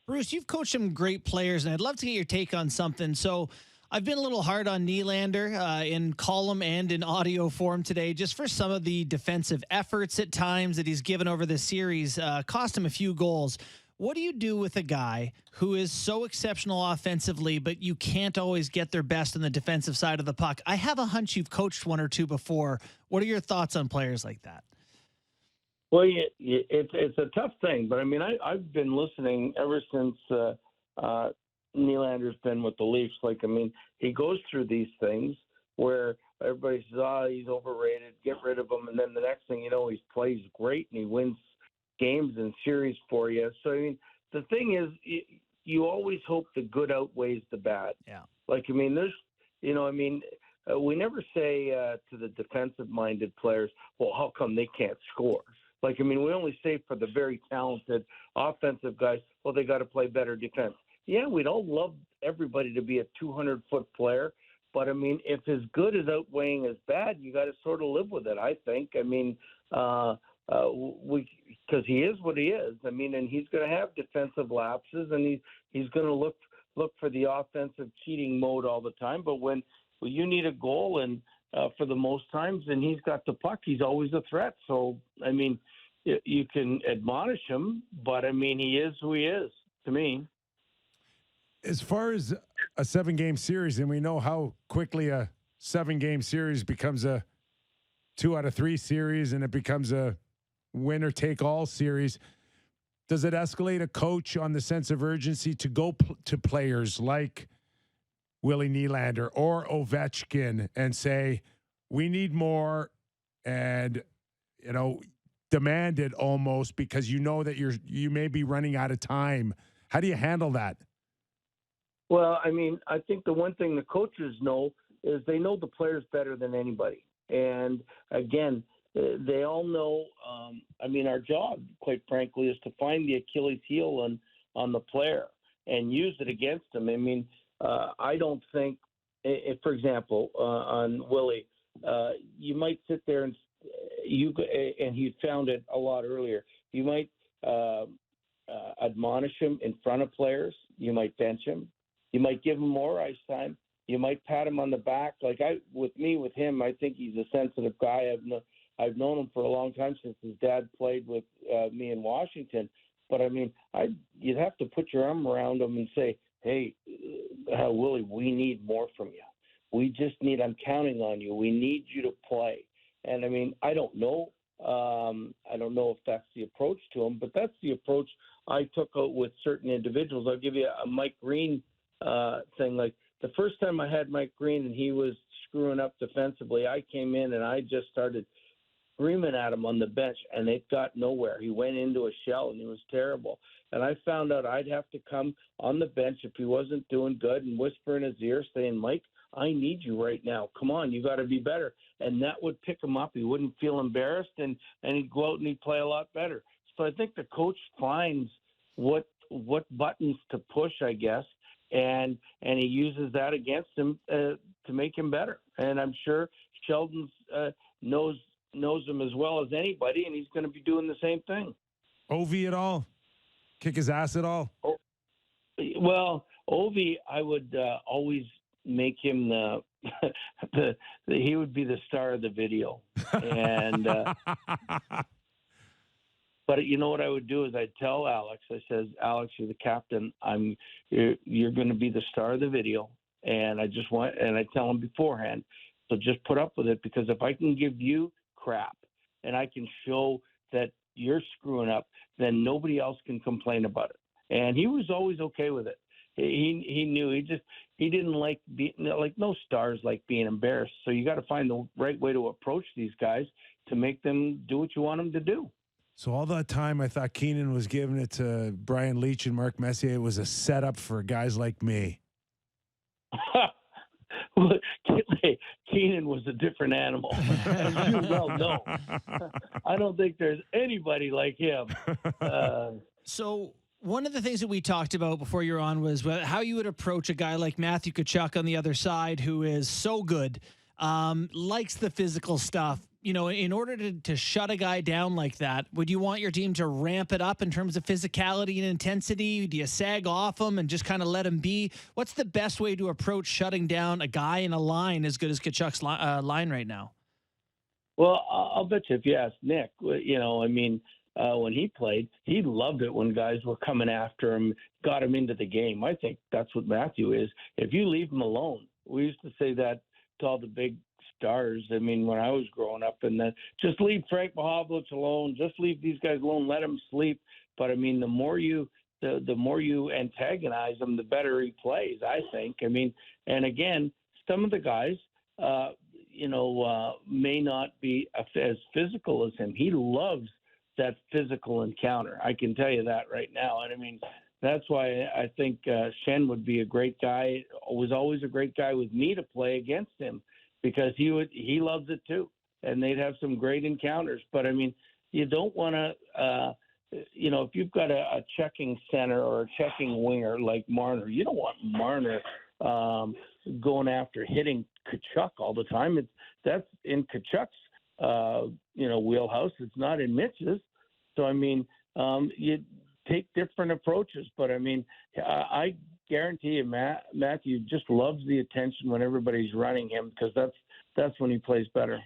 Bruce, you've coached some great players, and I'd love to get your take on something. So I've been a little hard on Nylander in column and in audio form today, just for some of the defensive efforts at times that he's given over this series, cost him a few goals. What do you do with a guy who is so exceptional offensively, but you can't always get their best on the defensive side of the puck? I have a hunch you've coached one or two before. What are your thoughts on players like that? Well, it's a tough thing, but I mean, I've been listening ever since Nylander's been with the Leafs. Like, I mean, he goes through these things where everybody says, he's overrated, get rid of him. And then the next thing you know, he plays great and he wins games and series for you. So, I mean, the thing is, you always hope the good outweighs the bad. Yeah. Like, I mean, we never say to the defensive-minded players, well, how come they can't score? Like, I mean, we only say for the very talented offensive guys, well, they got to play better defense. Yeah, we'd all love everybody to be a 200-foot player, but, I mean, if his good is outweighing his bad, you got to sort of live with it, I think. I mean, because he is what he is. I mean, and he's going to have defensive lapses, and he's going to look for the offensive cheating mode all the time. But when you need a goal, and for the most times, and he's got the puck, he's always a threat. So, I mean, you can admonish him, but, I mean, he is who he is, to me. As far as a 7-game series, and we know how quickly a 7-game series becomes a 2-out-of-3 series, and it becomes a winner-take-all series, does it escalate a coach on the sense of urgency to go to players like Willie Nylander or Ovechkin and say, we need more, and, demand it almost, because you know that you may be running out of time? How do you handle that? Well, I mean, I think the one thing the coaches know is they know the players better than anybody. And again, they all know, our job, quite frankly, is to find the Achilles heel on the player and use it against them. I mean, I don't think, for example, on Willie, you might sit there and he found it a lot earlier. You might admonish him in front of players. You might bench him. You might give him more ice time. You might pat him on the back. Like with him, I think he's a sensitive guy. I've known him for a long time, since his dad played with me in Washington. But I mean, you'd have to put your arm around him and say, "Hey, Willie, we need more from you. I'm counting on you. We need you to play." And I mean, I don't know. I don't know if that's the approach to him, but that's the approach I took out with certain individuals. I'll give you a Mike Green thing. Like the first time I had Mike Green and he was screwing up defensively, I came in and I just started screaming at him on the bench, and it got nowhere. He went into a shell, and he was terrible. And I found out I'd have to come on the bench if he wasn't doing good and whisper in his ear saying, "Mike, I need you right now. Come on, you got to be better." And that would pick him up. He wouldn't feel embarrassed, and he'd go out and he'd play a lot better. So I think the coach finds what buttons to push, I guess, and he uses that against him to make him better. And I'm sure Sheldon knows him as well as anybody, and he's going to be doing the same thing. Ovi at all? Kick his ass at all? Well, Ovi, I would always make him he would be the star of the video. And but you know what I would do is I'd tell Alex, I says, "Alex, you're the captain. You're going to be the star of the video." And I tell him beforehand, so just put up with it, because if I can give you crap and I can show that you're screwing up, then nobody else can complain about it. And he was always okay with it. He knew he didn't like no stars like being embarrassed. So you got to find the right way to approach these guys to make them do what you want them to do. So all that time I thought Keenan was giving it to Brian Leach and Mark Messier. It was a setup for guys like me. Well, Keenan was a different animal, as you well know. I don't think there's anybody like him. So one of the things that we talked about before you're on was how you would approach a guy like Matthew Tkachuk on the other side, who is so good. likes the physical stuff. You know, in order to shut a guy down like that, would you want your team to ramp it up in terms of physicality and intensity? Do you sag off him and just kind of let him be? What's the best way to approach shutting down a guy in a line as good as Tkachuk's line right now? Well, I'll bet you if you ask Nick, when he played, he loved it when guys were coming after him, got him into the game. I think that's what Matthew is. If you leave him alone, we used to say that to all the big stars. I mean, when I was growing up, and then just leave Frank Mahovlich alone, just leave these guys alone, let them sleep. But I mean, the more you antagonize him, the better he plays, I think. I mean, and again, some of the guys, may not be as physical as him. He loves that physical encounter. I can tell you that right now. And I mean, that's why I think Shen would be a great guy. Was always a great guy with me to play against him, because he loves it too, and they'd have some great encounters. But I mean, you don't want to, if you've got a checking center or a checking winger like Marner, you don't want Marner going after hitting Tkachuk all the time. That's in Tkachuk's wheelhouse. It's not in Mitch's. So I mean, you take different approaches. But I mean, I guarantee you, Matthew just loves the attention when everybody's running him, because that's when he plays better.